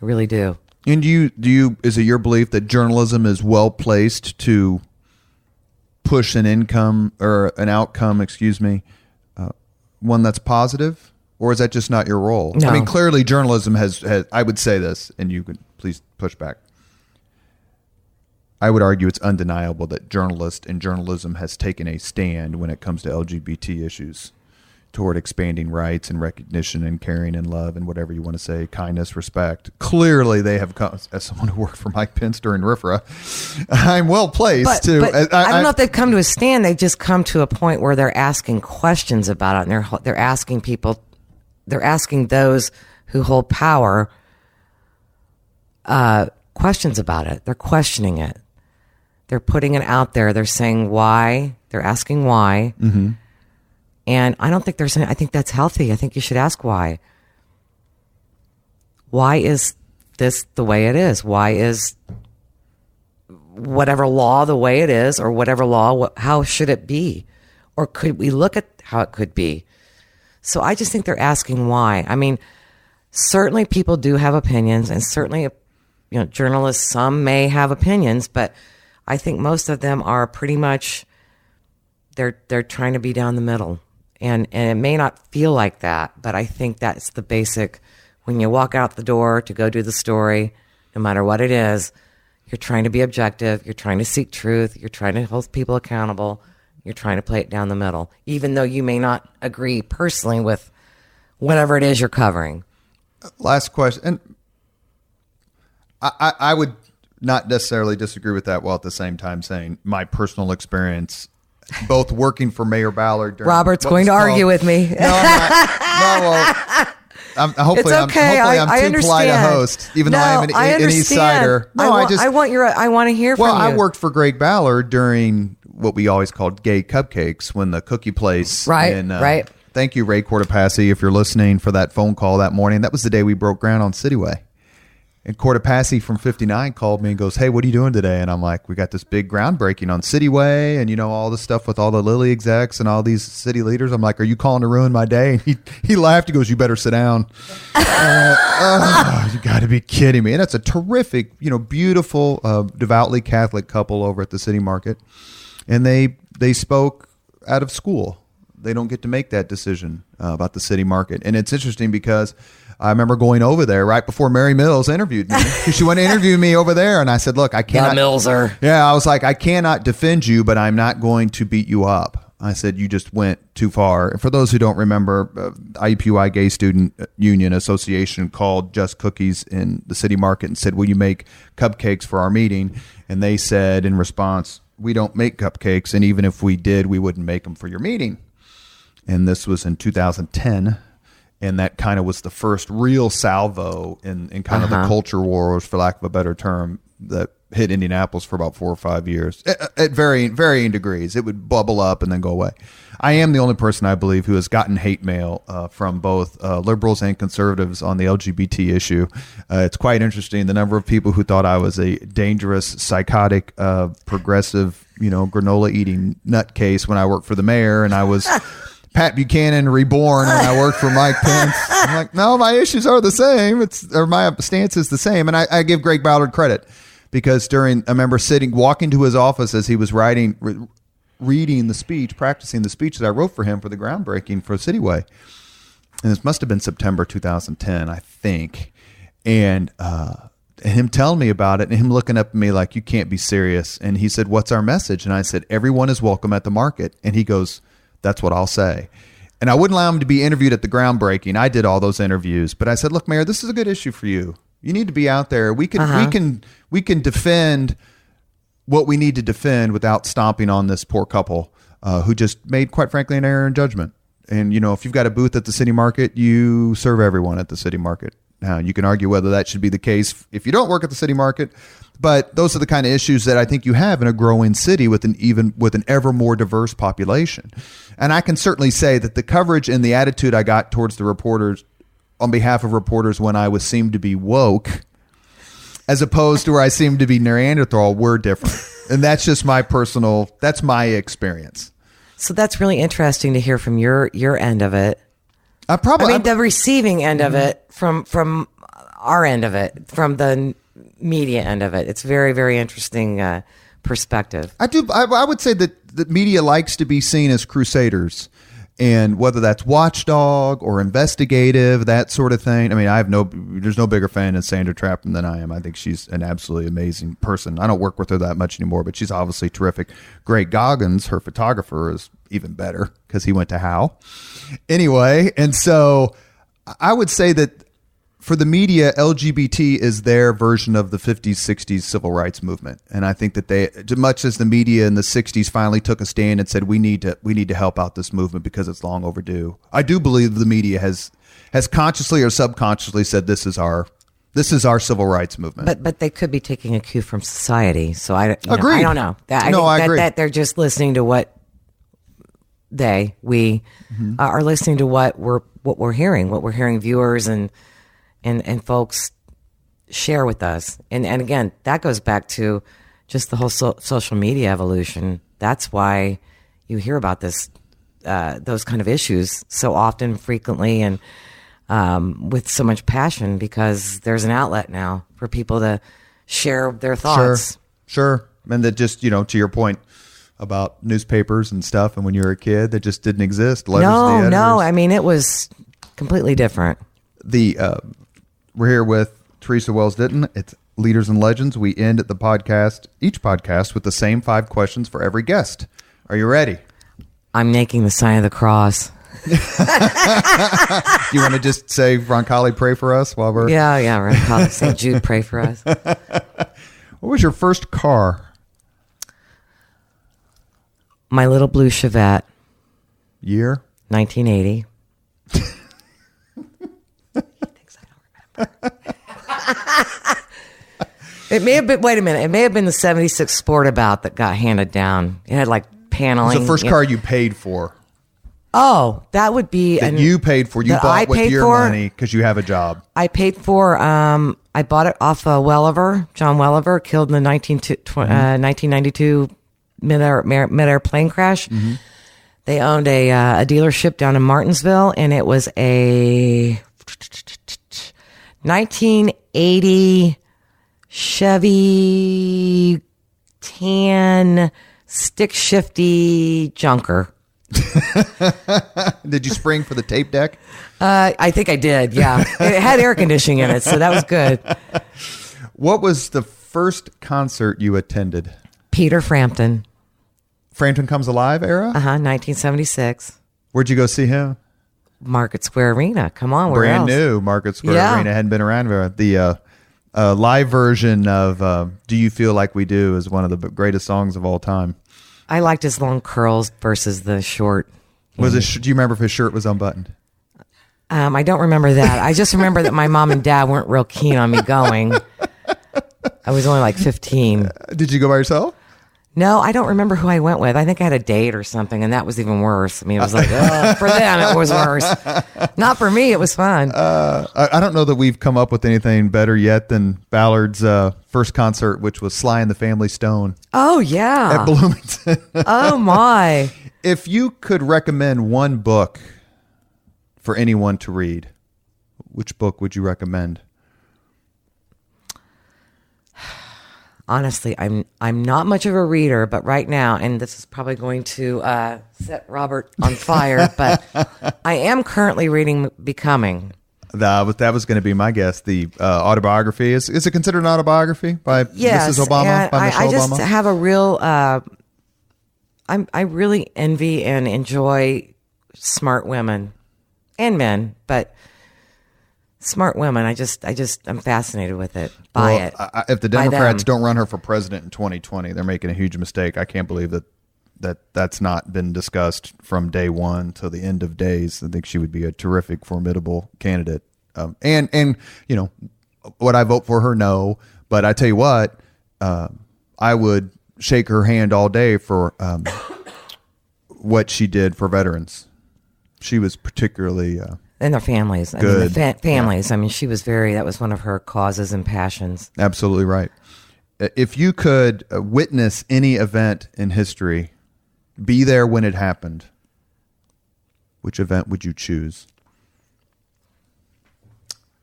I really do. And is it your belief that journalism is well placed to push an outcome, one that's positive? Or is that just not your role? No. I mean, clearly journalism has, I would say this, and you could please push back. I would argue it's undeniable that journalism has taken a stand when it comes to LGBT issues, toward expanding rights and recognition and caring and love and whatever you want to say, kindness, respect. Clearly they have come, as someone who worked for Mike Pence during RFRA, I'm well placed to. But I don't know if they've come to a stand. They've just come to a point where they're asking questions about it, and they're asking people, they're asking those who hold power questions about it. They're questioning it. They're putting it out there. They're saying why. They're asking why. Mm-hmm. And I don't think I think that's healthy. I think you should ask why. Why is this the way it is? Why is whatever law the way it is, or whatever law, how should it be? Or could we look at how it could be? So I just think they're asking why. I mean, certainly people do have opinions, and certainly, journalists, some may have opinions, but I think most of them are pretty much, they're trying to be down the middle. And it may not feel like that, but I think that's the basic. When you walk out the door to go do the story, no matter what it is, you're trying to be objective. You're trying to seek truth. You're trying to hold people accountable. You're trying to play it down the middle, even though you may not agree personally with whatever it is you're covering. Last question. And I would not necessarily disagree with that, while at the same time saying my personal experience, both working for Mayor Ballard. Robert's going to argue with me. No, I'm not. Hopefully, it's okay. I'm too understand. polite a host, even though I am an East Sider. No, I want to hear from you. Well, I worked for Greg Ballard during what we always called gay cupcakes, when the cookie place. Right. Right. Thank you, Ray Cortopassi, if you're listening, for that phone call that morning. That was the day we broke ground on Cityway. And Cortopassi from 59 called me and goes, "Hey, what are you doing today?" And I'm like, "We got this big groundbreaking on Cityway, and all the stuff with all the Lilly execs and all these city leaders." I'm like, "Are you calling to ruin my day?" And he laughed. He goes, "You better sit down." You got to be kidding me. And that's a terrific, beautiful, devoutly Catholic couple over at the City Market. And they spoke out of school. They don't get to make that decision about the City Market. And it's interesting because I remember going over there right before Mary Mills interviewed me. She went to interview me over there, and I said, "Look, I cannot." Millser. Yeah, I was like, "I cannot defend you, but I'm not going to beat you up." I said, "You just went too far." And for those who don't remember, IUPUI Gay Student Union Association called Just Cookies in the City Market and said, "Will you make cupcakes for our meeting?" And they said in response, "We don't make cupcakes, and even if we did, we wouldn't make them for your meeting." And this was in 2010. And that kind of was the first real salvo in kind of the culture wars, for lack of a better term, that hit Indianapolis for about 4 or 5 years at varying degrees. It would bubble up and then go away. I am the only person, I believe, who has gotten hate mail from both liberals and conservatives on the LGBT issue. It's quite interesting, the number of people who thought I was a dangerous, psychotic, progressive, granola eating nutcase when I worked for the mayor, and I was Pat Buchanan reborn when I worked for Mike Pence. I'm like, no, my issues are the same. My stance is the same. And I give Greg Ballard credit, because I remember walking to his office as he was reading the speech, practicing the speech that I wrote for him for the groundbreaking for Cityway. And this must have been September 2010, I think. And him telling me about it and him looking up at me like, you can't be serious. And he said, what's our message? And I said, everyone is welcome at the market. And he goes, that's what I'll say. And I wouldn't allow him to be interviewed at the groundbreaking. I did all those interviews, but I said, look, Mayor, this is a good issue for you. You need to be out there. We can defend what we need to defend without stomping on this poor couple who just made, quite frankly, an error in judgment. And, if you've got a booth at the city market, you serve everyone at the city market. Now, you can argue whether that should be the case if you don't work at the city market, but those are the kind of issues that I think you have in a growing city with an ever more diverse population. And I can certainly say that the coverage and the attitude I got towards the reporters on behalf of reporters when I seemed to be woke, as opposed to where I seemed to be Neanderthal, were different. And that's just that's my experience. So that's really interesting to hear from your end of it. The receiving end of it from our end of it, from the media end of it. It's very, very interesting perspective. I would say that the media likes to be seen as crusaders, and whether that's watchdog or investigative, that sort of thing. I mean, there's no bigger fan of Sandra Trapman than I am. I think she's an absolutely amazing person. I don't work with her that much anymore, but she's obviously terrific. Greg Goggins, her photographer, is even better because he went to Howe. Anyway, and so I would say that for the media, LGBT is their version of the 50s, 60s civil rights movement. And I think that they, much as the media in the 60s finally took a stand and said, we need to help out this movement because it's long overdue. I do believe the media has consciously or subconsciously said, this is our our civil righght movement. But they could be taking a cue from society. So I don't know. I agree. That they're just listening to what we are listening to what we're hearing viewers and folks share with us. And again, that goes back to just the whole social media evolution. That's why you hear about those kind of issues so often, frequently, and with so much passion, because there's an outlet now for people to share their thoughts. Sure. And that just, to your point about newspapers and stuff, and when you were a kid, that just didn't exist. No. I mean, it was completely different. We're here with Theresa Wells-Ditton. It's Leaders and Legends. We end each podcast with the same 5 questions for every guest. Are you ready? I'm making the sign of the cross. You want to just say Roncalli, pray for us while we're... Yeah, Roncalli, St. Jude, pray for us. What was your first car? My little blue Chevette. Year? 1980. It may have been. Wait a minute. It may have been the '76 Sportabout that got handed down. It had like paneling. It was the first car you paid for. Oh, that would be you paid for. You bought with your money because you have a job. I paid for. I bought it off Welliver, John Welliver, killed in the 1992 mid-air plane crash. Mm-hmm. They owned a dealership down in Martinsville, and it was a 1980 Chevy tan stick shifty junker. Did you spring for the tape deck? I think I did, yeah. It had air conditioning in it, so that was good. What was the first concert you attended? Peter Frampton. Frampton Comes Alive era? 1976. Where'd you go see him? Market Square Arena. Come on, where Brand else? new Market Square Arena. Hadn't been around. The live version of Do You Feel Like We Do is one of the greatest songs of all time. I liked his long curls versus the short. Do you remember if his shirt was unbuttoned? I don't remember that. I just remember that my mom and dad weren't real keen on me going. I was only like 15. Did you go by yourself? No, I don't remember who I went with. I think I had a date or something, and that was even worse. I mean, it was like, oh, for them, it was worse. Not for me, it was fun. I don't know that we've come up with anything better yet than Ballard's first concert, which was Sly and the Family Stone. Oh, yeah. At Bloomington. Oh, my. If you could recommend one book for anyone to read, which book would you recommend? Honestly, I'm not much of a reader, but right now, and this is probably going to set Robert on fire, but I am currently reading Becoming. That was going to be my guess. The autobiography is it considered an autobiography by Yes, Mrs. Obama? By Michelle I just Obama? have a real. I really envy and enjoy smart women and men, but smart women. I'm fascinated with it. It. If the Democrats don't run her for president in 2020, they're making a huge mistake. I can't believe that's not been discussed from day one to the end of days. I think she would be a terrific, formidable candidate. And you know, would I vote for her? No. But I tell you what, I would shake her hand all day for what she did for veterans. She was particularly and their families. Good. I mean, families. Yeah. I mean, that was one of her causes and passions. Absolutely right. If you could witness any event in history, be there when it happened, which event would you choose?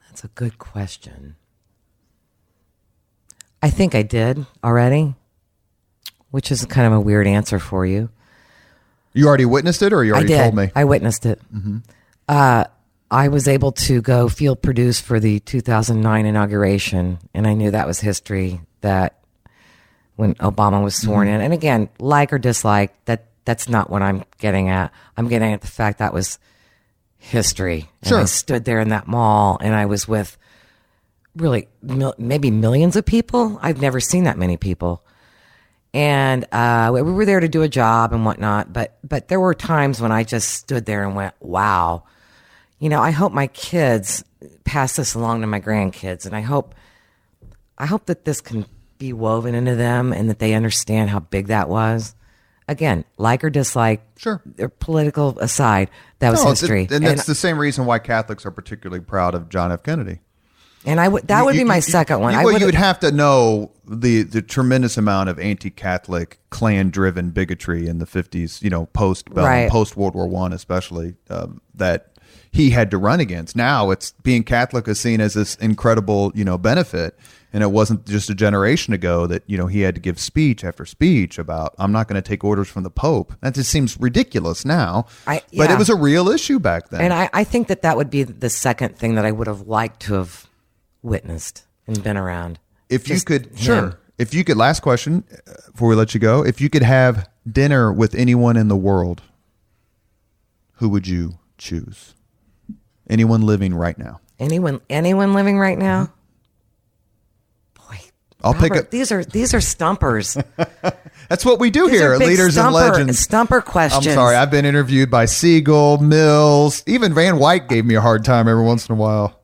That's a good question. I think I did already, which is kind of a weird answer for you. You already witnessed it, or you already told me? I witnessed it. Mm-hmm. I was able to go field produce for the 2009 inauguration, and I knew that was history, that when Obama was sworn in. And again, like or dislike, that's not what I'm getting at. I'm getting at the fact that was history. And sure. I stood there in that mall, and I was with really maybe millions of people. I've never seen that many people. And we were there to do a job and whatnot, but there were times when I just stood there and went, wow. You know, I hope my kids pass this along to my grandkids, and I hope that this can be woven into them and that they understand how big that was. Again, like or dislike, sure, or political aside, that was history. And that's the same reason why Catholics are particularly proud of John F. Kennedy. And that would be my second one. You would have to know the tremendous amount of anti-Catholic, Klan-driven bigotry in the 50s, you know, post World War I especially, that he had to run against. Now it's being Catholic is seen as this incredible, you know, benefit. And it wasn't just a generation ago that, you know, he had to give speech after speech about, I'm not going to take orders from the Pope. That just seems ridiculous now. But it was a real issue back then. And I think that would be the second thing that I would have liked to have witnessed and been around. If you could, last question before we let you go. If you could have dinner with anyone in the world, who would you choose? Anyone living right now? Anyone living right now? Boy, Robert, these are stumpers. That's what we do here at Leaders and Legends. Stumper questions. I'm sorry, I've been interviewed by Siegel, Mills, even Van White gave me a hard time every once in a while.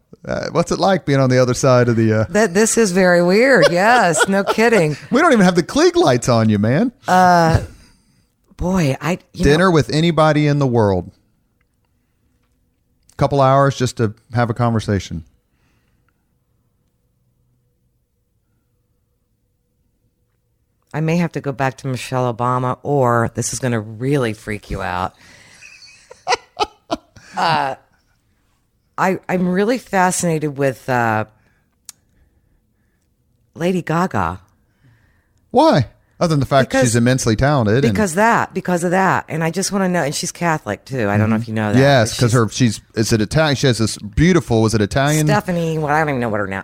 What's it like being on the other side of the... This is very weird. Yes, no kidding. We don't even have the Klieg lights on you, man. Boy, dinner with anybody in the world. Couple hours just to have a conversation. I may have to go back to Michelle Obama, or this is going to really freak you out. I'm really fascinated with Lady Gaga. Why? Other than the fact that she's immensely talented. Because of that. And I just want to know, and she's Catholic too. I don't know if you know that. Yes, because is it Italian? She has this beautiful, was it Italian? Stephanie, well, I don't even know what her name.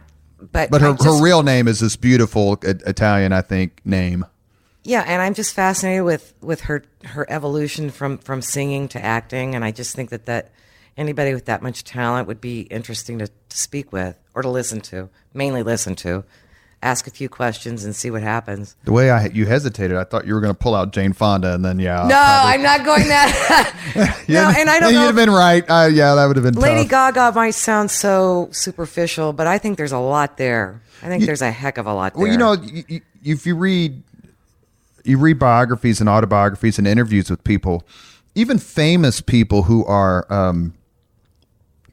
But her real name is this beautiful Italian, I think, name. Yeah, and I'm just fascinated with her evolution from singing to acting, and I just think that anybody with that much talent would be interesting to speak with or to listen to, mainly listen to. ask a few questions and see what happens. The way you hesitated, I thought you were going to pull out Jane Fonda, and then I'm not going that. No, and I don't know. You'd have been right. That would have been Lady tough. Gaga might sound so superficial, but I think there's a lot there. I think there's a heck of a lot there. Well, if you read biographies and autobiographies and interviews with people, even famous people who are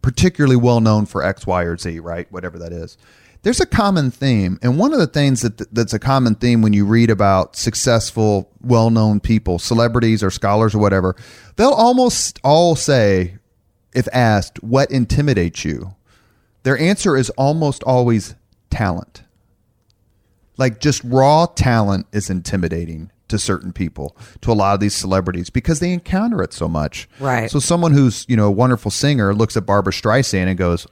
particularly well known for X, Y, or Z, right? Whatever that is. There's a common theme. And one of the things that's a common theme when you read about successful, well-known people, celebrities or scholars or whatever, they'll almost all say, if asked, what intimidates you? Their answer is almost always talent. Like just raw talent is intimidating to certain people, to a lot of these celebrities, because they encounter it so much. Right. So someone who's, a wonderful singer looks at Barbra Streisand and goes,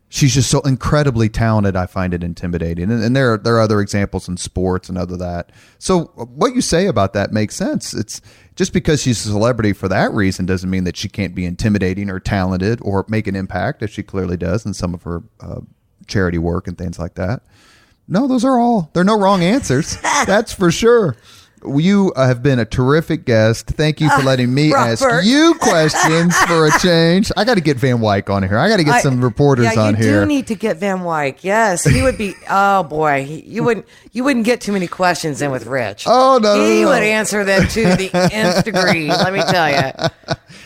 she's just so incredibly talented, I find it intimidating. And there are other examples in sports and other that. So what you say about that makes sense. It's just because she's a celebrity for that reason doesn't mean that she can't be intimidating or talented or make an impact, as she clearly does in some of her charity work and things like that. No, they're no wrong answers. That's for sure. You have been a terrific guest. Thank you for letting me ask you questions for a change. I got to get Van Wyck on here. I got to get some reporters on here. You do need to get Van Wyck. Yes, he would be. Oh boy, you wouldn't get too many questions in with Rich. Oh no, he would answer them to the nth degree. Let me tell you,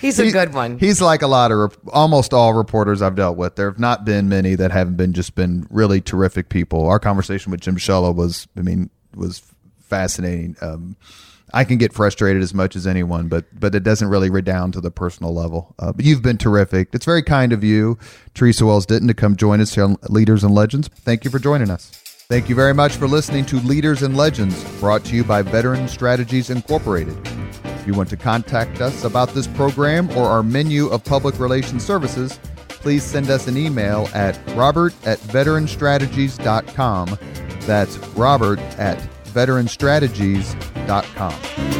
he's a good one. He's like a lot of almost all reporters I've dealt with. There have not been many that haven't been really terrific people. Our conversation with Jim Shella was fascinating. I can get frustrated as much as anyone, but it doesn't really redound to the personal level. But you've been terrific. It's very kind of you, Theresa Wells-Ditton, to come join us here on Leaders and Legends. Thank you for joining us. Thank you very much for listening to Leaders and Legends, brought to you by Veteran Strategies Incorporated. If you want to contact us about this program or our menu of public relations services, please send us an email at robert@veteranstrategies.com. That's robert@veteranstrategies.com.